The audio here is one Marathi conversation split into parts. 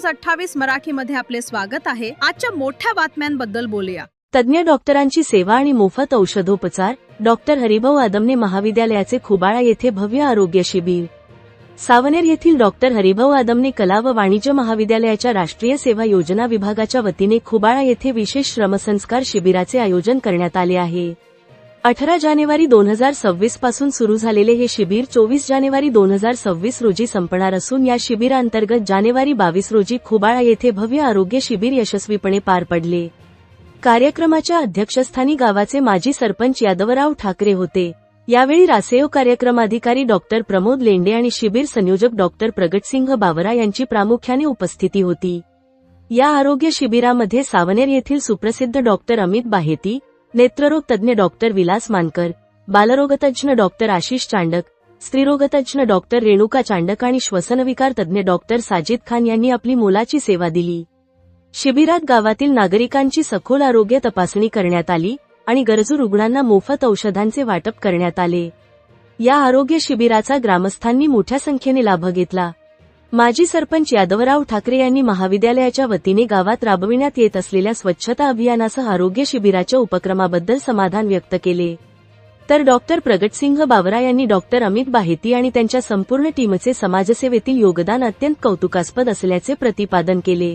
न्यूज 28 मराठीमध्ये आपले स्वागत आहे। आजच्या मोठ्या बातम्यांबद्दल बोलूया। तज्ञ डॉक्टरांची सेवा आणि मोफत औषधोपचार। डॉक्टर हरिभाऊ आदमने महाविद्यालयाचे खुबाळा येथे भव्य आरोग्य शिबिर। सावनेर येथील डॉक्टर हरिभाऊ आदमने कला व वाणिज्य महाविद्यालयाच्या राष्ट्रीय सेवा योजना विभागाच्या वतीने खुबाळा येथे विशेष श्रमसंस्कार शिबिराचे आयोजन करण्यात आले आहे। 18 जानेवारी 2026 पासून सुरू झालेले हे शिबिर 24 जानेवारी 2026 रोजी संपणार असून या शिबिरांतर्गत जानेवारी 22 रोजी खुबाळा येथे भव्य आरोग्य शिबिर यशस्वीपणे पार पडले। कार्यक्रमाच्या अध्यक्षस्थानी गावाचे माजी सरपंच यादवराव ठाकरे होते। यावेळी रासेयो कार्यक्रमाधिकारी डॉक्टर प्रमोद लेंडे आणि शिबिर संयोजक डॉक्टर प्रगटसिंह बावरा यांची प्रामुख्याने उपस्थिती होती। या आरोग्य शिबिरामध्ये सावनेर येथील सुप्रसिद्ध डॉक्टर अमित बाहेती, नेत्ररोग तज्ञ डॉक्टर विलास मानकर, बालरोगतज्ञ डॉक्टर आशिष चांडक, स्त्रीरोगतज्ञ डॉक्टर रेणुका चांडक आणि श्वसनविकार तज्ञ डॉक्टर साजिद खान यांनी आपली मोलाची सेवा दिली। शिबिरात गावातील नागरिकांची सखोल आरोग्य तपासणी करण्यात आली आणि गरजू रुग्णांना मोफत औषधांचे वाटप करण्यात आले। या आरोग्य शिबिराचा ग्रामस्थांनी मोठ्या संख्येने लाभ घेतला। माजी सरपंच यादवराव ठाकरे यांनी महाविद्यालयाच्या वतीने गावात राबविण्यात येत असलेल्या स्वच्छता अभियानासह आरोग्य शिबिराच्या उपक्रमाबद्दल समाधान व्यक्त केले। तर डॉक्टर प्रगटसिंह बावरा यांनी डॉक्टर अमित बाहेती आणि त्यांच्या संपूर्ण टीमचे समाजसेवेतील योगदान अत्यंत कौतुकास्पद असल्याचे प्रतिपादन केले।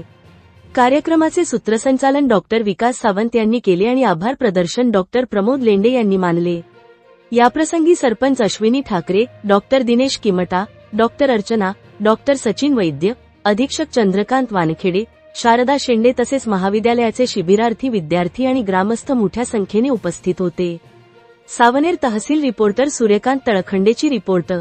कार्यक्रमाचे सूत्रसंचालन डॉक्टर विकास सावंत यांनी केले आणि आभार प्रदर्शन डॉक्टर प्रमोद लेंडे यांनी मानले। याप्रसंगी सरपंच Ashwini Thakre, doctor Dinesh Kimta, doctor Archana, doctor Sachin Vaidya, अधीक्षक चंद्रकांत वानखेडे, शारदा शेंडे तसेच महाविद्यालयाचे शिबिरार्थी विद्यार्थी आणि ग्रामस्थ मोठ्या संख्येने उपस्थित होते। सावनेर तहसील रिपोर्टर सूर्यकांत तळखंडेची रिपोर्ट।